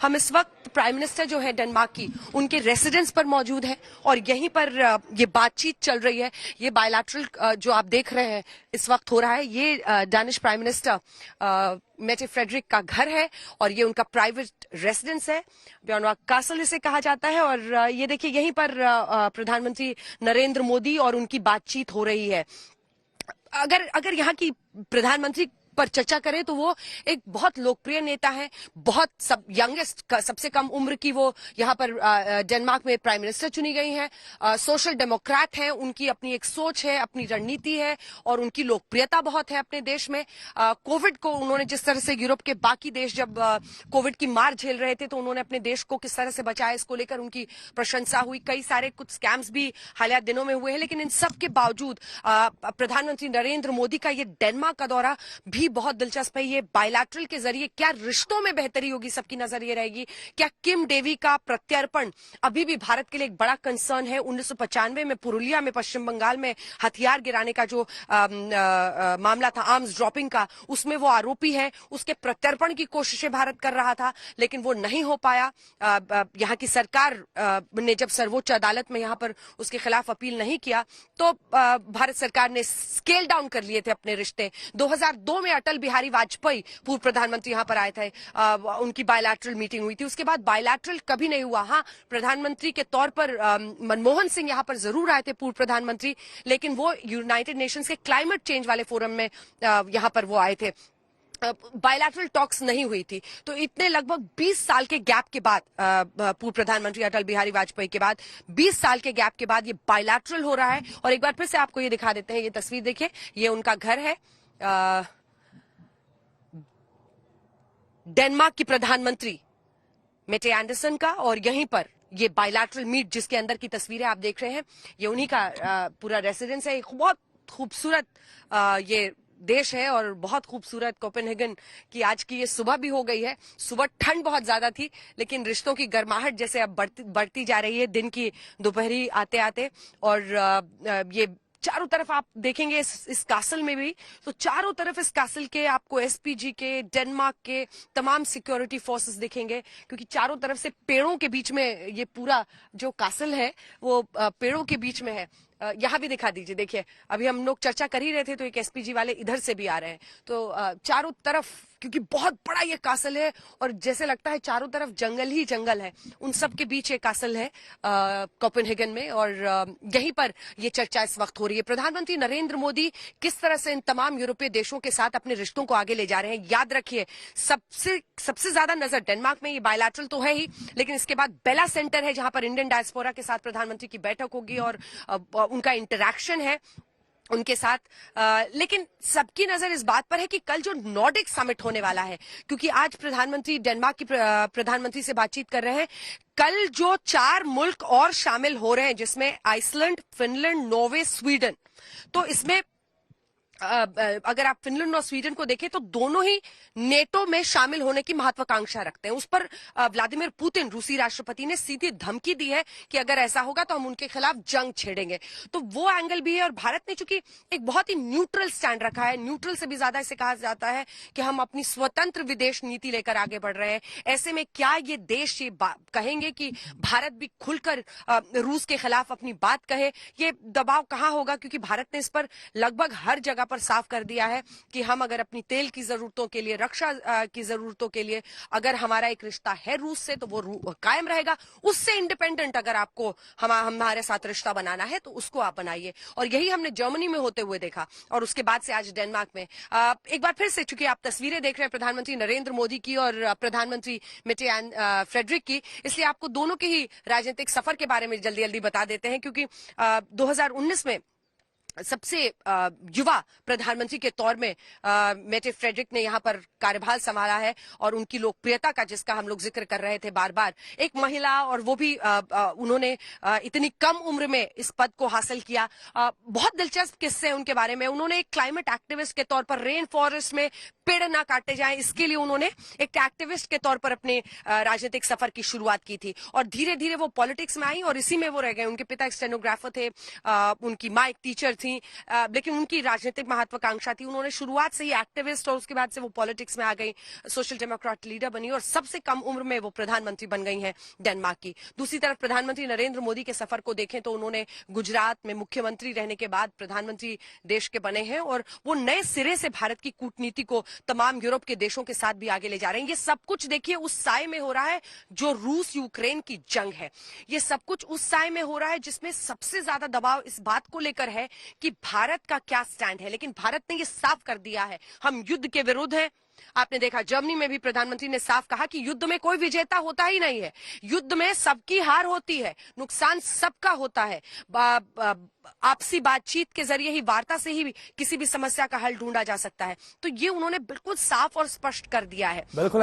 हम इस वक्त प्राइम मिनिस्टर जो है डेनमार्क की उनके रेसिडेंस पर मौजूद हैं और यहीं पर ये बातचीत चल रही है। ये बायलैटरल जो आप देख रहे हैं इस वक्त हो रहा है, ये डैनिश प्राइम मिनिस्टर मेटे फ्रेडरिक का घर है और ये उनका प्राइवेट रेसिडेंस है। ब्योनवाक कासल इसे कहा जाता है। और ये देखिए यहीं पर प्रधानमंत्री नरेंद्र मोदी और उनकी बातचीत हो रही है। अगर यहाँ की प्रधानमंत्री पर चर्चा करें तो वो एक बहुत लोकप्रिय नेता है, बहुत यंगेस्ट सबसे कम उम्र की वो यहाँ पर डेनमार्क में प्राइम मिनिस्टर चुनी गई हैं। सोशल डेमोक्रेट हैं, उनकी अपनी एक सोच है, अपनी रणनीति है और उनकी लोकप्रियता बहुत है अपने देश में। कोविड को उन्होंने जिस तरह से यूरोप के बाकी देश जब कोविड की मार झेल रहे थे तो उन्होंने अपने देश को किस तरह से बचाया, इसको लेकर उनकी प्रशंसा हुई। कई सारे कुछ स्कैम्स भी हालिया दिनों में हुए हैं, लेकिन इन सब के बावजूद प्रधानमंत्री नरेंद्र मोदी का ये डेनमार्क का दौरा भी बहुत दिलचस्प है। ये बायलैटरल के जरिए क्या रिश्तों में बेहतरी होगी, सबकी नजर ये रहेगी। क्या किम डेवी का प्रत्यर्पण अभी भी भारत के लिए एक बड़ा कंसर्न है? 1995 में पुरुलिया में पश्चिम बंगाल में हथियार गिराने का जो मामला था, आर्म्स ड्रॉपिंग का, उसमें वो आरोपी है। उसके प्रत्यर्पण की कोशिशें भारत कर रहा था लेकिन वो नहीं हो पाया। यहाँ की सरकार ने जब सर्वोच्च अदालत में यहाँ पर उसके खिलाफ अपील नहीं किया तो भारत सरकार ने स्केल डाउन कर लिए थे अपने रिश्ते। 2002 में अटल बिहारी वाजपेयी पूर्व प्रधानमंत्री यहाँ पर आए थे, उनकी बायलैटरल मीटिंग हुई थी। उसके बाद बायलैटरल कभी नहीं हुआ। हाँ, प्रधानमंत्री के तौर पर मनमोहन सिंह यहाँ पर जरूर आए थे, पूर्व प्रधानमंत्री, लेकिन वो यूनाइटेड नेशंस के क्लाइमेट चेंज वाले फोरम में यहाँ पर वो आए थे। बायलैटरल टॉक्स नहीं हुई थी। तो इतने लगभग 20 साल के गैप के बाद, पूर्व प्रधानमंत्री अटल बिहारी वाजपेयी के बाद 20 साल के गैप के बाद ये बायलैटरल हो रहा है। और एक बार फिर से आपको ये दिखा देते हैं, ये तस्वीर देखिए, ये उनका घर है, डेनमार्क की प्रधानमंत्री मेटे एंडरसन का। और यहीं पर ये बायलैटरल मीट जिसके अंदर की तस्वीरें आप देख रहे हैं, ये उन्हीं का पूरा रेसिडेंस है। एक बहुत खूबसूरत ये देश है और बहुत खूबसूरत कोपेनहेगन की आज की ये सुबह भी हो गई है। सुबह ठंड बहुत ज्यादा थी लेकिन रिश्तों की गर्माहट जैसे अब बढ़ती जा रही है दिन की दोपहरी आते आते। और ये चारों तरफ आप देखेंगे इस कासल में भी, तो चारों तरफ इस कासल के आपको एसपीजी के, डेनमार्क के तमाम सिक्योरिटी फोर्सेस दिखेंगे, क्योंकि चारों तरफ से पेड़ों के बीच में ये पूरा जो कासल है वो पेड़ों के बीच में है। यहाँ भी दिखा दीजिए, देखिए अभी हम लोग चर्चा कर ही रहे थे तो एक एसपीजी वाले इधर से भी आ रहे हैं। तो चारों तरफ, क्योंकि बहुत बड़ा ये कासल है और जैसे लगता है चारों तरफ जंगल ही जंगल है, उन सब के बीच ये कासल है कोपेनहेगन में। और यहीं पर ये चर्चा इस वक्त हो रही है। प्रधानमंत्री नरेंद्र मोदी किस तरह से इन तमाम यूरोपीय देशों के साथ अपने रिश्तों को आगे ले जा रहे हैं। याद रखिए, सबसे ज्यादा नजर डेनमार्क में, ये बायलैटरल तो है ही, लेकिन इसके बाद बेला सेंटर है जहां पर इंडियन डायस्पोरा के साथ प्रधानमंत्री की बैठक होगी और उनका इंटरैक्शन है उनके साथ। लेकिन सबकी नजर इस बात पर है कि कल जो नॉर्डिक समिट होने वाला है, क्योंकि आज प्रधानमंत्री डेनमार्क की प्रधानमंत्री से बातचीत कर रहे हैं, कल जो 4 मुल्क और शामिल हो रहे हैं जिसमें आइसलैंड, फिनलैंड, नॉर्वे, स्वीडन, तो इसमें अगर आप फिनलैंड और स्वीडन को देखें तो दोनों ही नेटो में शामिल होने की महत्वाकांक्षा रखते हैं। उस पर व्लादिमीर पुतिन, रूसी राष्ट्रपति, ने सीधी धमकी दी है कि अगर ऐसा होगा तो हम उनके खिलाफ जंग छेड़ेंगे। तो वो एंगल भी है। और भारत ने चूंकि एक बहुत ही न्यूट्रल स्टैंड रखा है, न्यूट्रल से भी ज्यादा इसे कहा जाता है कि हम अपनी स्वतंत्र विदेश नीति लेकर आगे बढ़ रहे हैं। ऐसे में क्या ये देश ये कहेंगे कि भारत भी खुलकर रूस के खिलाफ अपनी बात कहे? ये दबाव कहां होगा, क्योंकि भारत ने इस पर लगभग हर जगह पर साफ कर दिया है कि हम अगर अपनी तेल की जरूरतों के लिए, रक्षा की जरूरतों के लिए, अगर हमारा एक रिश्ता है रूस से तो वो कायम रहेगा। उससे इंडिपेंडेंट अगर आपको हमारे साथ रिश्ता बनाना है तो उसको आप बनाइए। और यही हमने जर्मनी में होते हुए देखा और उसके बाद से आज डेनमार्क में। एक बार फिर से, चूंकि आप तस्वीरें देख रहे हैं प्रधानमंत्री नरेंद्र मोदी की और प्रधानमंत्री मेटे फ्रेडरिक की, इसलिए आपको दोनों के ही राजनीतिक सफर के बारे में जल्दी जल्दी बता देते हैं। क्योंकि 2019 में सबसे युवा प्रधानमंत्री के तौर में मेटे फ्रेडरिक ने यहाँ पर कार्यभार संभाला है और उनकी लोकप्रियता का, जिसका हम लोग जिक्र कर रहे थे बार बार, एक महिला, और वो भी उन्होंने इतनी कम उम्र में इस पद को हासिल किया। बहुत दिलचस्प किस्से हैं उनके बारे में। उन्होंने एक क्लाइमेट एक्टिविस्ट के तौर पर रेन फॉरेस्ट में पेड़ ना काटे जाएं, इसके लिए उन्होंने एक एक्टिविस्ट के तौर पर अपने राजनीतिक सफर की शुरुआत की थी और धीरे धीरे वो पॉलिटिक्स में आई और इसी में वो रह गए। उनके पिता एक स्टेनोग्राफर थे, उनकी माँ एक टीचर थी थी, लेकिन उनकी राजनीतिक महत्वाकांक्षा थी। उन्होंने शुरुआत से ही एक्टिविस्ट और उसके बाद से वो पॉलिटिक्स में आ गई, सोशल डेमोक्रेट लीडर बनी और सबसे कम उम्र में वो प्रधानमंत्री बन गई हैं डेनमार्क की। दूसरी तरफ प्रधानमंत्री नरेंद्र मोदी के सफर को देखें तो उन्होंने गुजरात में मुख्यमंत्री रहने के बाद प्रधानमंत्री देश के बने हैं और वो नए सिरे से भारत की कूटनीति को तमाम यूरोप के देशों के साथ भी आगे ले जा रहे हैं। ये सब कुछ देखिए उस साए में हो रहा है जो रूस यूक्रेन की जंग है। ये सब कुछ उस साए में हो रहा है जिसमें सबसे ज्यादा दबाव इस बात को लेकर है कि भारत का क्या स्टैंड है। लेकिन भारत ने ये साफ कर दिया है, हम युद्ध के विरुद्ध हैं। आपने देखा जर्मनी में भी प्रधानमंत्री ने साफ कहा कि युद्ध में कोई विजेता होता ही नहीं है, युद्ध में सबकी हार होती है, नुकसान सबका होता है। आपसी बातचीत के जरिए ही, वार्ता से ही किसी भी समस्या का हल ढूंढा जा सकता है। तो ये उन्होंने बिल्कुल साफ और स्पष्ट कर दिया है। बिल्कुल।